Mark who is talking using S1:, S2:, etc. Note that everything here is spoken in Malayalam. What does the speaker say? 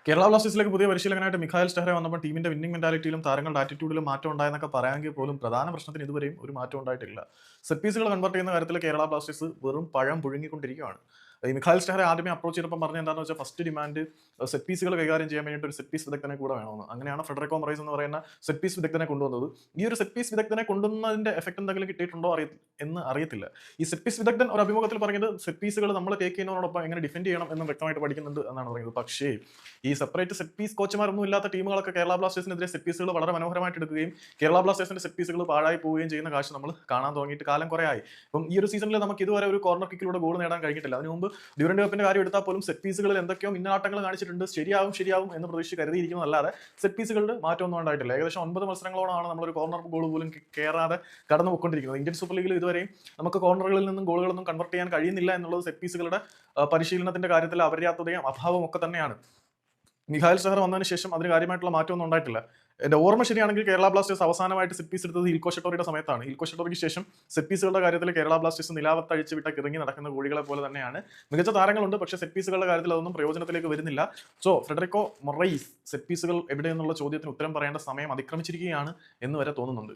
S1: കേരള ബ്ലാസ്റ്റേഴ്സിലേക്ക് പുതിയ പരിശീലകനായിട്ട് മിഖായൽ സ്റ്റഹ്റെ വന്നപ്പോൾ ടീമിന്റെ വിന്നിംഗ് മെന്റാലിറ്റിയിലും താരങ്ങളുടെ ആറ്റിറ്റ്യൂഡിലും മാറ്റം ഉണ്ടായെന്നൊക്കെ പറയാമെങ്കിൽ പോലും പ്രധാന പ്രശ്നത്തിന് ഇതുവരെയും ഒരു മാറ്റം ഉണ്ടായിട്ടില്ല. സെറ്റ് പീസുകൾ കൺവേർട്ട് ചെയ്യുന്ന കാര്യത്തിൽ കേരള ബ്ലാസ്റ്റേഴ്സ് വെറും പഴം പുഴുങ്ങിക്കൊണ്ടിരിക്കുകയാണ്. ഈ മിഖായൽ സ്റ്റഹ്റെ ആദ്യമേ അപ്രോച്ച് ചെയ്തപ്പോൾ പറഞ്ഞ എന്താണെന്ന് വെച്ചാൽ ഫസ്റ്റ് ഡിമാൻഡ് സെറ്റ് പീസുകൾ കൈകാര്യം ചെയ്യാൻ വേണ്ടിയിട്ട് ഒരു സെറ്റ് പീസ് വിദഗ്ധനെ കൂടെ വേണമെന്ന്. അങ്ങനെയാണ് ഫ്രെഡറിക്കോ മൊറൈസ് എന്ന് പറയുന്ന സെറ്റ് പീസ് വിദഗ്ധനെ കൊണ്ടുവന്നത്. ഈ ഒരു സെറ്റ് പീസ് വിദഗ്ധനെ കൊണ്ടുവന്നതിന്റെ എഫക്ട് എന്തെങ്കിലും കിട്ടിയിട്ടുണ്ടോ എന്ന് അറിയത്തില്ല. ഈ സെറ്റ് പീസ് വിദഗ്ധൻ ഒരു അഭിമുഖത്തിൽ പറഞ്ഞത് സെറ്റ് പീസുകൾ നമ്മൾ ടേക്ക് ചെയ്യുന്നതിനോടൊപ്പം എങ്ങനെ ഡിഫെൻഡ് ചെയ്യണം എന്നും വ്യക്തമായിട്ട് പഠിക്കുന്നുണ്ട് എന്നാണ് പറയുന്നത്. പക്ഷേ ഈ സെപ്പറേറ്റ് സെറ്റ് പീസ് കോച്ചുമാരൊന്നും ഇല്ലാത്ത ടീമുകളൊക്കെ കേരള ബ്ലാസ്റ്റേഴ്സിനെതിരെ സെറ്റ് പീസുകൾ വളരെ മനോഹരമായിട്ട് എടുക്കുകയും കേരള ബ്ലാസ്റ്റേഴ്സിന്റെ സെറ്റ് പീസുകൾ പാഴായി പോവുകയും ചെയ്യുന്ന കാഴ്ച നമ്മൾ കാണാൻ തുടങ്ങിയിട്ട് കാലം കുറേ ആയി. ഇപ്പം ഈ ഒരു സീസണിൽ നമുക്ക് ഇതുവരെ ഒരു കോർണർ കിക്കിലൂടെ ഗോൾ നേടാൻ കഴിഞ്ഞിട്ടില്ല. അതിന് മുമ്പ് ഡ്യൂറന്റ് കപ്പിന്റെ കാര്യം എടുത്താൽ പോലും സെറ്റ് പീസുകളിൽ എന്തൊക്കെയോ മിന്നാട്ടങ്ങൾ കാണിച്ചിട്ടുണ്ട്. ശരിയാവും എന്ന് പ്രതീക്ഷിച്ച് കരുതിയിരിക്കുന്നതല്ലാതെ സെറ്റ് പീസുകളുടെ മാറ്റമൊന്നും ഉണ്ടായിട്ടില്ല. ഏകദേശം 9 മത്സരങ്ങളോടാണ് നമ്മളൊരു കോർണർ ഗോൾ പോലും കയറാതെ കടന്നു പോയിക്കൊണ്ടിരിക്കുന്നത്. ഇന്ത്യൻ സൂപ്പർ ലീഗിൽ ഇതുവരെയും നമുക്ക് കോർണറുകളിൽ നിന്നും ഗോളുകളൊന്നും കൺവെർട്ട് ചെയ്യാൻ കഴിയുന്നില്ല എന്നുള്ളത് സെറ്റ് പീസുകളുടെ പരിശീലനത്തിന്റെ കാര്യത്തിൽ അപര്യാപ്തതയും അഭാവവും ഒക്കെ തന്നെയാണ്. മിഖായൽ സ്റ്റഹ്റെ വന്നതിന് ശേഷം അതിന് കാര്യമായിട്ടുള്ള മാറ്റമൊന്നും ഉണ്ടായിട്ടില്ല. എന്റെ ഓർമ്മ ശരിയാണെങ്കിൽ കേരള ബ്ലാസ്റ്റേഴ്സ് അവസാനമായിട്ട് സെറ്റ് പീസ് എടുത്തത് ഹിൽകോ ഷട്ടോറിയുടെ സമയത്താണ്. ഹിൽകോ ഷട്ടോറിക്ക് ശേഷം സെറ്റ് പീസുകളുടെ കാര്യത്തിൽ കേരള ബ്ലാസ്റ്റേഴ്സ് നിലാവത്തഴിച്ച് വിട്ട ഇറങ്ങി നടക്കുന്ന കോഴികളെ പോലെ തന്നെയാണ്. മികച്ച താരങ്ങളുണ്ട്, പക്ഷേ സെറ്റ് പീസുകളുടെ കാര്യത്തിൽ അതൊന്നും പ്രയോജനത്തിലേക്ക് വരുന്നില്ല. സോ ഫ്രെഡറിക്കോ മൊറൈസ് സെറ്റ് പീസുകൾ എവിടെയെന്നുള്ള ചോദ്യത്തിന് ഉത്തരം പറയേണ്ട സമയം അതിക്രമിച്ചിരിക്കുകയാണ് എന്ന് വരെ തോന്നുന്നുണ്ട്.